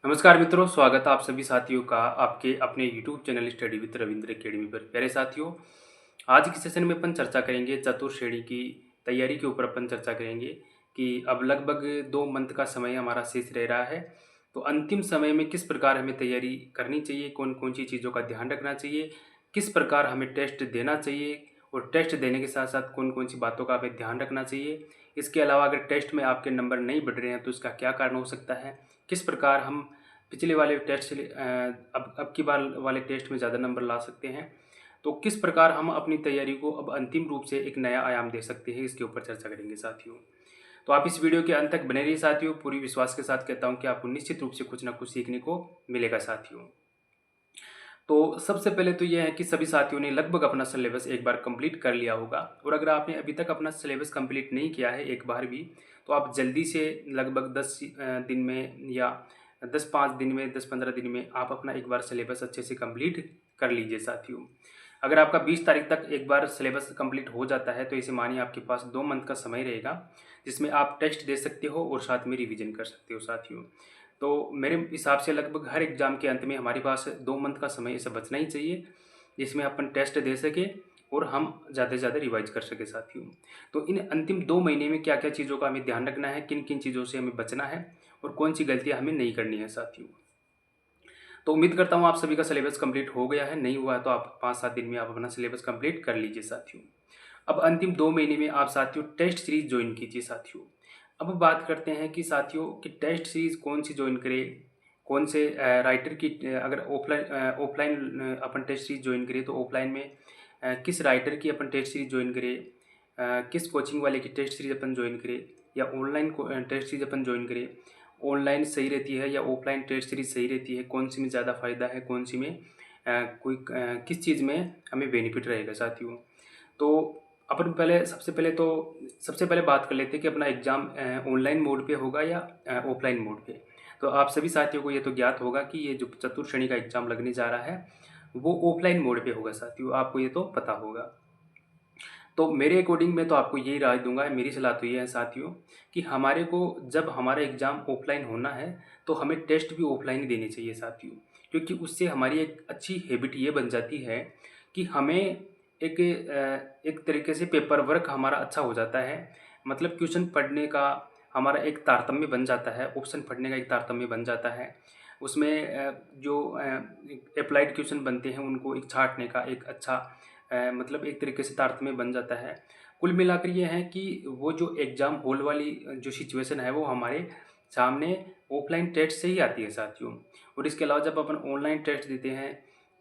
नमस्कार मित्रों, स्वागत है आप सभी साथियों का आपके अपने YouTube channel study with Ravindra academy पर। प्यारे साथियों, आज के सेशन में अपन चर्चा करेंगे चतुर्थ श्रेणी की तैयारी के ऊपर। अपन चर्चा करेंगे कि अब लगभग 2 मंथ का समय हमारा शेष रह रहा है। तो अंतिम समय में किस प्रकार हमें तैयारी करनी चाहिए, कौन कौन सी चीज़ों का ध्यान रखना चाहिए, किस प्रकार हमें टेस्ट देना चाहिए और टेस्ट देने के साथ साथ कौन कौन सी बातों का हमें ध्यान रखना चाहिए। इसके अलावा अगर टेस्ट में आपके नंबर नहीं बढ़ रहे हैं तो इसका क्या कारण हो सकता है, किस प्रकार हम पिछले वाले टेस्ट से अब की बार वाले टेस्ट में ज़्यादा नंबर ला सकते हैं। तो किस प्रकार हम अपनी तैयारी को अब अंतिम रूप से एक नया आयाम दे सकते हैं, इसके ऊपर चर्चा करेंगे साथियों। तो आप इस वीडियो के अंत तक बने रहिए साथियों। पूरी विश्वास के साथ कहता हूं कि आपको निश्चित रूप से कुछ ना कुछ सीखने को मिलेगा साथियों। तो सबसे पहले तो यह है कि सभी साथियों ने लगभग अपना सिलेबस एक बार कंप्लीट कर लिया होगा, और अगर आपने अभी तक अपना सिलेबस कंप्लीट नहीं किया है एक बार भी, तो आप जल्दी से लगभग 10 दिन में या 5 दिन में 10-15 दिन में आप अपना एक बार सिलेबस अच्छे से कंप्लीट कर लीजिए साथियों। अगर आपका 20 तारीख तक एक बार सिलेबस कंप्लीट हो जाता है तो इसे मानिए आपके पास 2 मंथ का समय रहेगा, जिसमें आप टेस्ट दे सकते हो और साथ में रिवीजन कर सकते हो साथियों। तो मेरे हिसाब से लगभग हर एग्ज़ाम के अंत में हमारे पास 2 मंथ का समय ऐसा बचना ही चाहिए, जिसमें अपन टेस्ट दे सकें और हम ज़्यादा से ज़्यादा रिवाइज कर सकें साथियों। तो इन अंतिम 2 महीने में क्या क्या चीज़ों का हमें ध्यान रखना है, किन किन चीज़ों से हमें बचना है और कौन सी गलतियाँ हमें नहीं करनी है साथियों। तो उम्मीद करता हूँ आप सभी का सिलेबस कंप्लीट हो गया है, नहीं हुआ है तो आप 5-7 दिन में आप अपना सिलेबस कंप्लीट कर लीजिए साथियों। अब अंतिम 2 महीने में आप साथियों टेस्ट सीरीज ज्वाइन कीजिए साथियों। अब बात करते हैं कि साथियों कि टेस्ट सीरीज कौन सी ज्वाइन करें, कौन से राइटर की अगर ऑफलाइन अपन टेस्ट सीरीज ज्वाइन करें तो ऑफलाइन में किस राइटर की अपन टेस्ट सीरीज ज्वाइन करें, किस कोचिंग वाले की टेस्ट सीरीज अपन ज्वाइन करें, या ऑनलाइन टेस्ट सीरीज अपन ज्वाइन करें। ऑनलाइन सही रहती है या ऑफलाइन टेस्ट सीरीज सही रहती है, कौन सी में ज़्यादा फ़ायदा है, कौन सी में किस चीज़ में हमें बेनिफिट रहेगा साथियों। तो अपन सबसे पहले बात कर लेते हैं कि अपना एग्ज़ाम ऑनलाइन मोड पे होगा या ऑफलाइन मोड पे। तो आप सभी साथियों को ये तो ज्ञात होगा कि ये जो चतुर्थ श्रेणी का एग्ज़ाम लगने जा रहा है वो ऑफलाइन मोड पे होगा साथियों, आपको ये तो पता होगा। तो मेरे अकॉर्डिंग मैं तो आपको यही राय दूंगा, मेरी सलाह तो ये है साथियों कि हमारे को जब हमारा एग्ज़ाम ऑफलाइन होना है तो हमें टेस्ट भी ऑफलाइन ही देने चाहिए साथियों, क्योंकि उससे हमारी एक अच्छी हैबिट ये बन जाती है कि हमें एक तरीके से पेपर वर्क हमारा अच्छा हो जाता है। मतलब क्वेश्चन पढ़ने का हमारा एक तारतम्य बन जाता है, ऑप्शन पढ़ने का एक तारतम्य बन जाता है। उसमें जो अप्लाइड क्वेश्चन बनते हैं उनको एक छाँटने का एक अच्छा मतलब एक तरीके से तारतम्य बन जाता है। कुल मिलाकर ये है कि वो जो एग्ज़ाम हॉल वाली जो सिचुएशन है वो हमारे सामने ऑफलाइन टेस्ट से ही आती है साथियों। और इसके अलावा जब अपन ऑनलाइन टेस्ट देते हैं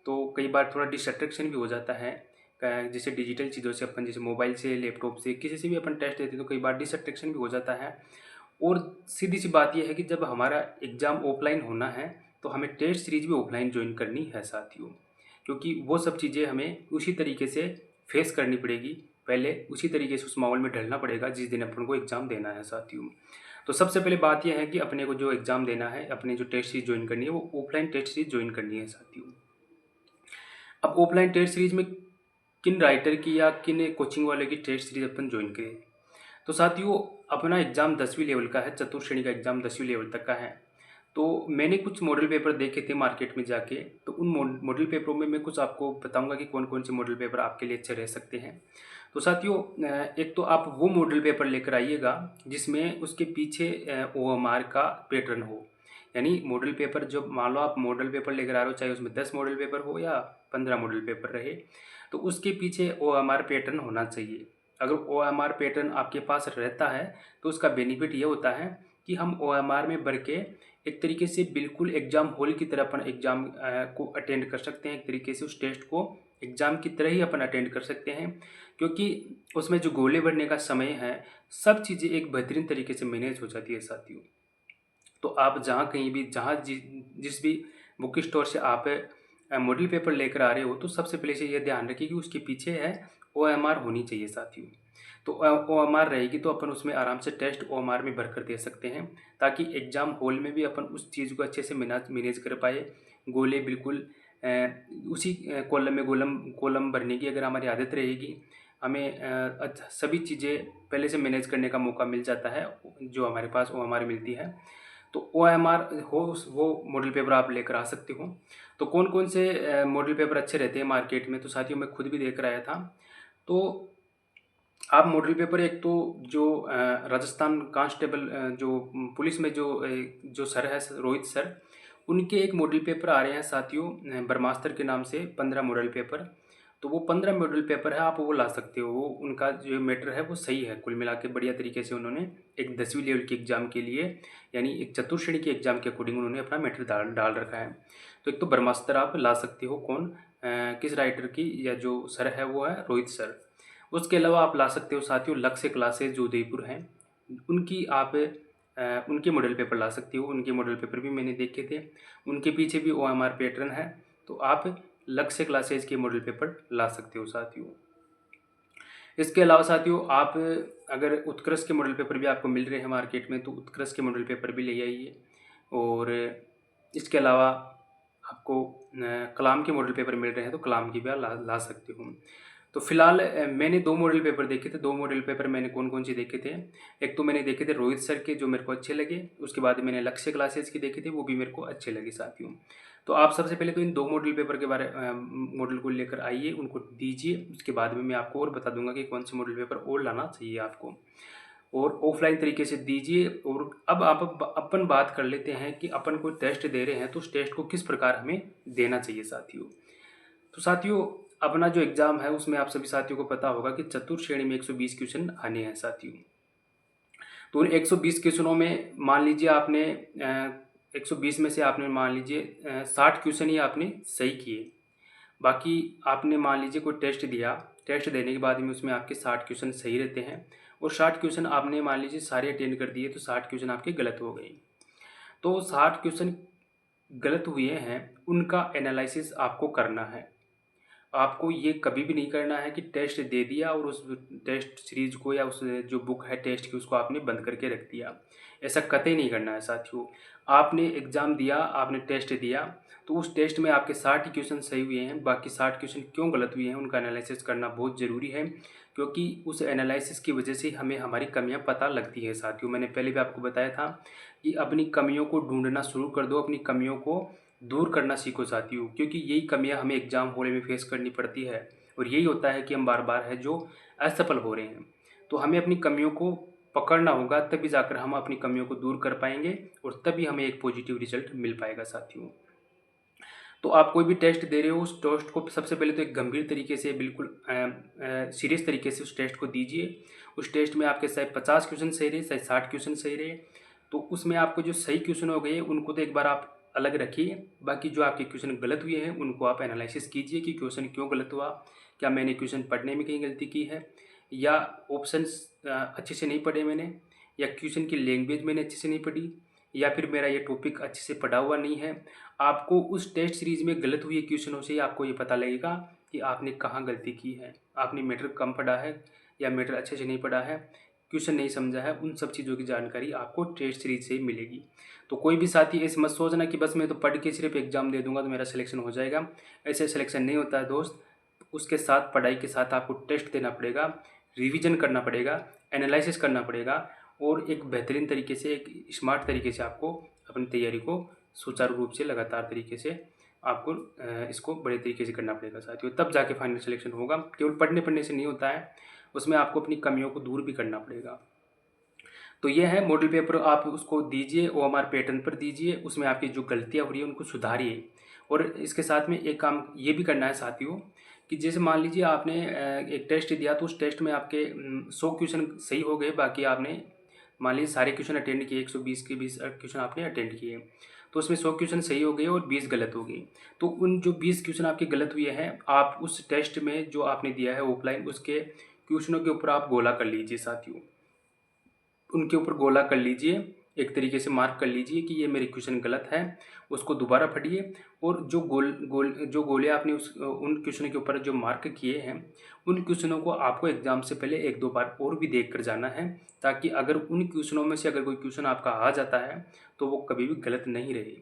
तो कई बार थोड़ा डिस्ट्रैक्शन भी हो जाता है। जैसे डिजिटल चीज़ों से अपन जैसे मोबाइल से, लैपटॉप से, किसी से भी अपन टेस्ट देते हैं तो कई बार डिस्ट्रैक्शन भी हो जाता है। और सीधी सी बात यह है कि जब हमारा एग्ज़ाम ऑफलाइन होना है तो हमें टेस्ट सीरीज भी ऑफलाइन ज्वाइन करनी है साथियों, क्योंकि वो सब चीज़ें हमें उसी तरीके से फेस करनी पड़ेगी। पहले उसी तरीके से उस माहौल में ढलना पड़ेगा जिस दिन अपन को एग्ज़ाम देना है साथियों। तो सबसे पहले बात यह है कि अपने को जो एग्ज़ाम देना है, अपने जो टेस्ट सीरीज ज्वाइन करनी है वो ऑफलाइन टेस्ट सीरीज ज्वाइन करनी है साथियों। अब ऑफलाइन टेस्ट सीरीज में किन राइटर की या किन कोचिंग वाले की टेस्ट सीरीज अपन ज्वाइन करें। तो साथियों अपना एग्ज़ाम 10वीं लेवल का है, चतुर्थ श्रेणी का एग्ज़ाम 10वीं लेवल तक का है। तो मैंने कुछ मॉडल पेपर देखे थे मार्केट में जाके, तो उन मॉडल पेपरों में मैं कुछ आपको बताऊंगा कि कौन कौन से मॉडल पेपर आपके लिए अच्छे रह सकते हैं। तो साथियों एक तो आप वो मॉडल पेपर लेकर आइएगा जिसमें उसके पीछे OMR का पैटर्न हो। यानी मॉडल पेपर जो मान लो आप मॉडल पेपर लेकर आ रहे हो, चाहे उसमें 10 मॉडल पेपर हो या 15 मॉडल पेपर रहे, तो उसके पीछे OMR पैटर्न होना चाहिए। अगर OMR पैटर्न आपके पास रहता है तो उसका बेनिफिट ये होता है कि हम OMR में भर के एक तरीके से बिल्कुल एग्ज़ाम हॉल की तरह अपन एग्ज़ाम को अटेंड कर सकते हैं। एक तरीके से उस टेस्ट को एग्ज़ाम की तरह ही अपन अटेंड कर सकते हैं, क्योंकि उसमें जो गोले भरने का समय है सब चीज़ें एक बेहतरीन तरीके से मैनेज हो जाती है साथियों। तो आप जहाँ कहीं भी जिस भी बुक स्टोर से आप मॉडल पेपर लेकर आ रहे हो तो सबसे पहले से ये ध्यान रखिए कि उसके पीछे है OMR होनी चाहिए साथियों। तो OMR रहेगी तो अपन उसमें आराम से टेस्ट OMR में भर कर दे सकते हैं, ताकि एग्ज़ाम हॉल में भी अपन उस चीज़ को अच्छे से मैनेज कर पाए। गोले बिल्कुल उसी कॉलम में कॉलम भरने की अगर हमारी आदत रहेगी, हमें अच्छा सभी चीज़ें पहले से मैनेज करने का मौका मिल जाता है जो हमारे पास OMR मिलती है। तो OMR हो वो मॉडल पेपर आप लेकर आ सकते हो। तो कौन कौन से मॉडल पेपर अच्छे रहते हैं मार्केट में, तो साथियों मैं खुद भी देख कर आया था। तो आप मॉडल पेपर एक तो जो राजस्थान कांस्टेबल जो पुलिस में जो सर है रोहित सर, उनके एक मॉडल पेपर आ रहे हैं साथियों, ब्रह्मास्त्र के नाम से 15 मॉडल पेपर। तो वो 15 मॉडल पेपर है, आप वो ला सकते हो। वो उनका जो मैटर है वो सही है, कुल मिला के बढ़िया तरीके से उन्होंने एक 10वीं लेवल की एग्ज़ाम के लिए, यानी एक चतुर्श्रेणी की एग्ज़ाम के अकॉर्डिंग उन्होंने अपना मैटर डाल डाल रखा है। तो एक तो ब्रह्मास्त्र आप ला सकते हो, कौन किस राइटर की, या जो सर है वो है रोहित सर। उसके अलावा आप ला सकते हो साथियों लक्ष्य क्लासेस जो उदयपुर हैं, उनकी आप उनके मॉडल पेपर ला सकते हो। उनके मॉडल पेपर भी मैंने देखे थे, उनके पीछे भी OMR पैटर्न है। तो आप लक्ष्य क्लासेस के मॉडल पेपर ला सकते हो साथियों। इसके अलावा साथियों आप अगर उत्कर्ष के मॉडल पेपर भी आपको मिल रहे हैं मार्केट में, तो उत्कर्ष के मॉडल पेपर भी ले आइए। और इसके अलावा आपको कलाम के मॉडल पेपर मिल रहे हैं, तो कलाम की भी आप ला सकते हो। तो फिलहाल मैंने 2 मॉडल पेपर देखे थे। 2 मॉडल पेपर मैंने कौन-कौन से देखे थे, एक तो मैंने देखे थे रोहित सर के, जो मेरे को अच्छे लगे। उसके बाद मैंने लक्ष्य क्लासेस के देखे थे, वो भी मेरे को अच्छे लगे साथियों। तो आप सबसे पहले तो इन 2 मॉडल पेपर के मॉडल को लेकर आइए, उनको दीजिए। उसके बाद में मैं आपको और बता दूंगा कि कौन से मॉडल पेपर और लाना चाहिए आपको, और ऑफलाइन तरीके से दीजिए। और अब आप अपन बात कर लेते हैं कि अपन कोई टेस्ट दे रहे हैं तो उस टेस्ट को किस प्रकार हमें देना चाहिए साथियों। तो साथियों अपना जो एग्ज़ाम है उसमें आप सभी साथियों को पता होगा कि चतुर्श्रेणी में 120 क्वेश्चन आने हैं साथियों। तो उन 120 क्वेश्चनों में मान लीजिए आपने 120 में से आपने मान लीजिए 60 क्वेश्चन ही आपने सही किए। बाकी आपने मान लीजिए कोई टेस्ट दिया, टेस्ट देने के बाद में उसमें आपके 60 क्वेश्चन सही रहते हैं, और 60 क्वेश्चन आपने मान लीजिए सारे अटेंड कर दिए, तो 60 क्वेश्चन आपके गलत हो गए। तो 60 क्वेश्चन गलत हुए हैं, उनका एनालिसिस आपको करना है। आपको ये कभी भी नहीं करना है कि टेस्ट दे दिया और उस टेस्ट सीरीज को या उस जो बुक है टेस्ट की उसको आपने बंद करके रख दिया। ऐसा कतई नहीं करना है साथियों। आपने एग्ज़ाम दिया, आपने टेस्ट दिया, तो उस टेस्ट में आपके 60 क्वेश्चन सही हुए हैं, बाकी 60 क्वेश्चन क्यों गलत हुए हैं उनका एनालिसिस करना बहुत ज़रूरी है, क्योंकि उस एनालिसिस की वजह से हमें हमारी कमियां पता लगती है साथियों। मैंने पहले भी आपको बताया था कि अपनी कमियों को ढूंढना शुरू कर दो, अपनी कमियों को दूर करना सीखो साथियों, क्योंकि यही कमियां हमें एग्ज़ाम हॉल में फेस करनी पड़ती है, और यही होता है कि हम बार बार है जो असफल हो रहे हैं। तो हमें अपनी कमियों को पकड़ना होगा, तभी जाकर हम अपनी कमियों को दूर कर पाएंगे, और तभी हमें एक पॉजिटिव रिजल्ट मिल पाएगा साथियों। तो आप कोई भी टेस्ट दे रहे हो, उस टेस्ट को सबसे पहले तो एक गंभीर तरीके से, बिल्कुल सीरियस तरीके से उस टेस्ट को दीजिए। उस टेस्ट में आपके चाहे 50 क्वेश्चन सही रहे, चाहे 60 क्वेश्चन सही रहे, तो उसमें आपको जो सही क्वेश्चन हो गए उनको तो एक बार आप अलग रखिए। बाकी जो आपके क्वेश्चन गलत हुए हैं उनको आप एनालिसिस कीजिए कि क्वेश्चन क्यों गलत हुआ, क्या मैंने क्वेश्चन पढ़ने में कहीं गलती की है, या ऑप्शंस अच्छे से नहीं पढ़े मैंने, या क्वेश्चन की लैंग्वेज मैंने अच्छे से नहीं पढ़ी, या फिर मेरा ये टॉपिक अच्छे से पढ़ा हुआ नहीं है। आपको उस टेस्ट सीरीज में गलत हुए क्वेश्चनों से ही आपको ये पता लगेगा कि आपने कहाँ गलती की है, आपने मैटर कम पढ़ा है या मैटर अच्छे से नहीं पढ़ा है, क्वेश्चन नहीं समझा है। उन सब चीज़ों की जानकारी आपको टेस्ट सीरीज से ही मिलेगी। तो कोई भी साथी ऐसे मत सोचना कि बस मैं तो पढ़ के सिर्फ एग्जाम दे दूंगा तो मेरा सिलेक्शन हो जाएगा। ऐसे सिलेक्शन नहीं होता है दोस्त। उसके साथ पढ़ाई के साथ आपको टेस्ट देना पड़ेगा, रिवीजन करना पड़ेगा, एनालिसिस करना पड़ेगा, और एक बेहतरीन तरीके से, एक स्मार्ट तरीके से आपको अपनी तैयारी को सुचारू रूप से लगातार तरीके से आपको इसको बड़े तरीके से करना पड़ेगा साथियों, तब जाके फाइनल सिलेक्शन होगा। केवल पढ़ने से नहीं होता है, उसमें आपको अपनी कमियों को दूर भी करना पड़ेगा। तो ये है मॉडल पेपर, आप उसको दीजिए, OMR पैटर्न पर दीजिए, उसमें आपकी जो गलतियाँ हो रही है उनको सुधारिए। और इसके साथ में एक काम ये भी करना है साथियों कि जैसे मान लीजिए आपने एक टेस्ट दिया, तो उस टेस्ट में आपके 100 क्वेश्चन सही हो गए, बाकी आपने मान लीजिए सारे क्वेश्चन अटेंड किए, 120 के 20 क्वेश्चन आपने अटेंड किए, तो उसमें 100 क्वेश्चन सही हो गए और 20 गलत हो गए। तो उन जो 20 क्वेश्चन आपके गलत हुए हैं, आप उस टेस्ट में जो आपने दिया है ऑफलाइन, उसके क्वेश्चनों के ऊपर आप गोला कर लीजिए साथियों, उनके ऊपर गोला कर लीजिए, एक तरीके से मार्क कर लीजिए कि ये मेरे क्वेश्चन गलत है। उसको दोबारा पढ़िए, और जो गोले आपने उन क्वेश्चनों के ऊपर जो मार्क किए हैं, उन क्वेश्चनों को आपको एग्जाम से पहले 1-2 बार और भी देख कर जाना है, ताकि अगर उन क्वेश्चनों में से अगर कोई क्वेश्चन आपका आ जाता है तो वो कभी भी गलत नहीं रहे।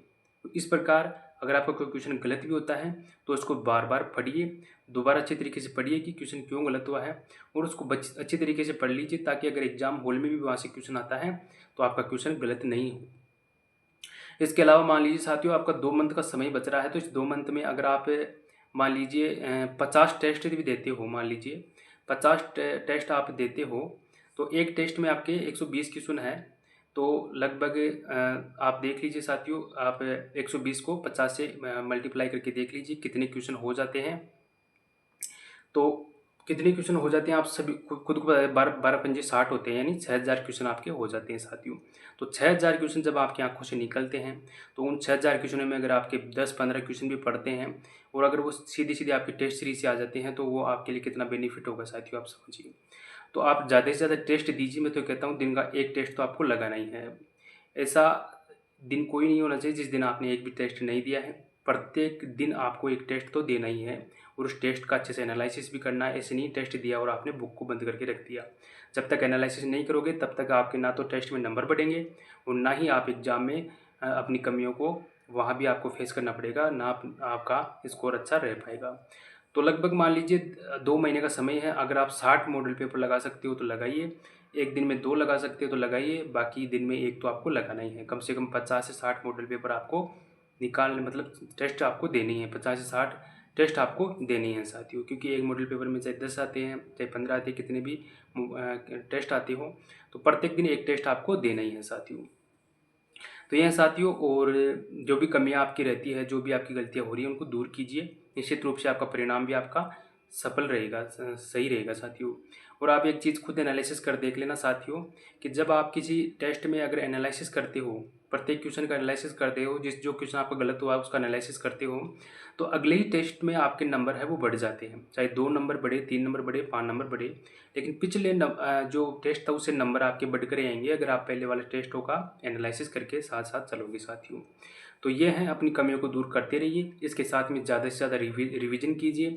तो इस प्रकार अगर आपका कोई क्वेश्चन गलत भी होता है तो उसको बार बार पढ़िए, दोबारा अच्छे तरीके से पढ़िए कि क्वेश्चन क्यों गलत हुआ है, और उसको अच्छे तरीके से पढ़ लीजिए, ताकि अगर एग्जाम हॉल में भी वहाँ से क्वेश्चन आता है तो आपका क्वेश्चन गलत नहीं हो। इसके अलावा मान लीजिए साथियों आपका 2 मंथ का समय बच रहा है, तो इस 2 मंथ में अगर आप मान लीजिए 50 टेस्ट भी देते हो, मान लीजिए 50 टेस्ट आप देते हो, तो एक टेस्ट में आपके 120 क्वेश्चन है। तो लगभग आप देख लीजिए साथियों, आप 120 को 50 से मल्टीप्लाई करके देख लीजिए कितने क्वेश्चन हो जाते हैं। तो कितने क्वेश्चन हो जाते हैं आप सभी खुद को पता है, 12 पंजे 60 होते हैं, यानी 6000 क्वेश्चन आपके हो जाते हैं साथियों। तो 6000 क्वेश्चन जब आपकी आंखों से निकलते हैं, तो उन 6000 क्वेश्चनों में अगर आपके 10-15 क्वेश्चन भी पढ़ते हैं और अगर वो सीधे सीधे आपकी टेस्ट सीरीज से आ जाते हैं, तो वो आपके लिए कितना बेनिफिट होगा साथियों, आप समझिए। तो आप ज़्यादा से ज़्यादा टेस्ट दीजिए। मैं तो कहता हूँ दिन का एक टेस्ट तो आपको लगाना ही है। ऐसा दिन कोई नहीं होना चाहिए जिस दिन आपने एक भी टेस्ट नहीं दिया है। प्रत्येक दिन आपको एक टेस्ट तो देना ही है और उस टेस्ट का अच्छे से एनालिसिस भी करना है। ऐसे नहीं टेस्ट दिया और आपने बुक को बंद करके रख दिया। जब तक एनालिसिस नहीं करोगे तब तक आपके ना तो टेस्ट में नंबर बढ़ेंगे और ना ही आप एग्ज़ाम में अपनी कमियों को वहाँ भी आपको फेस करना पड़ेगा, ना आपका स्कोर अच्छा रह पाएगा। तो लगभग मान लीजिए 2 महीने का समय है। अगर आप 60 मॉडल पेपर लगा सकते हो तो लगाइए, एक दिन में 2 लगा सकते हो तो लगाइए, बाकी दिन में 1 तो आपको लगाना ही है। कम से कम 50 से 60 मॉडल पेपर आपको निकालने, मतलब टेस्ट आपको देनी है। 50 से 60 टेस्ट आपको देनी है साथियों, क्योंकि एक मॉडल पेपर में चाहे 10 आते हैं चाहे 15 आते हैं, कितने भी टेस्ट आते हो, तो प्रत्येक दिन एक टेस्ट आपको देना ही है साथियों। तो ये है साथियों, और जो भी कमियां आपकी रहती है, जो भी आपकी गलतियां हो रही हैं, उनको दूर कीजिए। निश्चित रूप से आपका परिणाम भी आपका सफल रहेगा, सही रहेगा साथियों। और आप एक चीज़ खुद एनालिसिस कर देख लेना साथियों, कि जब आप किसी टेस्ट में अगर एनालिसिस करते हो, प्रत्येक क्वेश्चन का एनालिसिस करते हो, जो क्वेश्चन आपका गलत हुआ उसका एनालिसिस करते हो, तो अगले ही टेस्ट में आपके नंबर है वो बढ़ जाते हैं। चाहे 2 नंबर बढ़े, 3 नंबर बढ़े, 5 नंबर बढ़े, लेकिन पिछले जो टेस्ट था उससे नंबर आपके बढ़ कर आएंगे अगर आप पहले वाले टेस्टों का एनालिसिस करके साथ साथ चलोगे साथियों। तो ये है, अपनी कमियों को दूर करते रहिए। इसके साथ में ज़्यादा से ज़्यादा रिविजन कीजिए।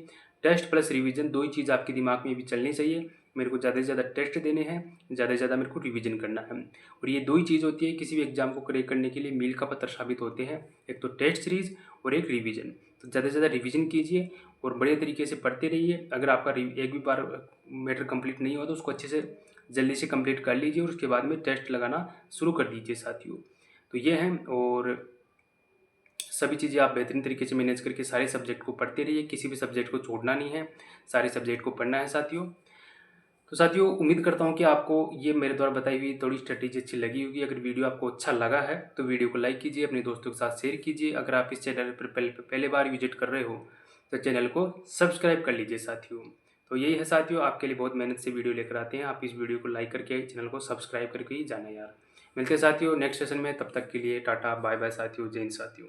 टेस्ट प्लस रिवीजन, दो ही चीज़ आपके दिमाग में भी चलनी चाहिए। मेरे को ज़्यादा से ज़्यादा टेस्ट देने हैं, ज़्यादा से ज़्यादा मेरे को रिवीजन करना है। और ये दो ही चीज़ होती है किसी भी एग्जाम को क्रैक करने के लिए, मील का पत्थर साबित होते हैं। एक तो टेस्ट सीरीज और एक रिवीजन। तो ज़्यादा से ज़्यादा रिवीजन कीजिए और बड़े तरीके से पढ़ते रहिए। अगर आपका एक भी बार मैटर कंप्लीट नहीं हुआ तो उसको अच्छे से जल्दी से कंप्लीट कर लीजिए और उसके बाद में टेस्ट लगाना शुरू कर दीजिए साथियों। तो ये हैं, और सभी चीज़ें आप बेहतरीन तरीके से मैनेज करके सारे सब्जेक्ट को पढ़ते रहिए। किसी भी सब्जेक्ट को छोड़ना नहीं है, सारे सब्जेक्ट को पढ़ना है साथियों। तो साथियों, उम्मीद करता हूँ कि आपको ये मेरे द्वारा बताई हुई थोड़ी स्ट्रेटेजी अच्छी लगी होगी। अगर वीडियो आपको अच्छा लगा है तो वीडियो को लाइक कीजिए, अपने दोस्तों के साथ शेयर कीजिए। अगर आप इस चैनल पर पहले बार विजिट कर रहे हो तो चैनल को सब्सक्राइब कर लीजिए साथियों। तो यही है साथियों, आपके लिए बहुत मेहनत से वीडियो लेकर आते हैं। आप इस वीडियो को लाइक करके चैनल को सब्सक्राइब करके ही जाना यार। मिलते हैं साथियों नेक्स्ट सेशन में, तब तक के लिए टाटा बाय बाय साथियों, जय हिंद साथियों।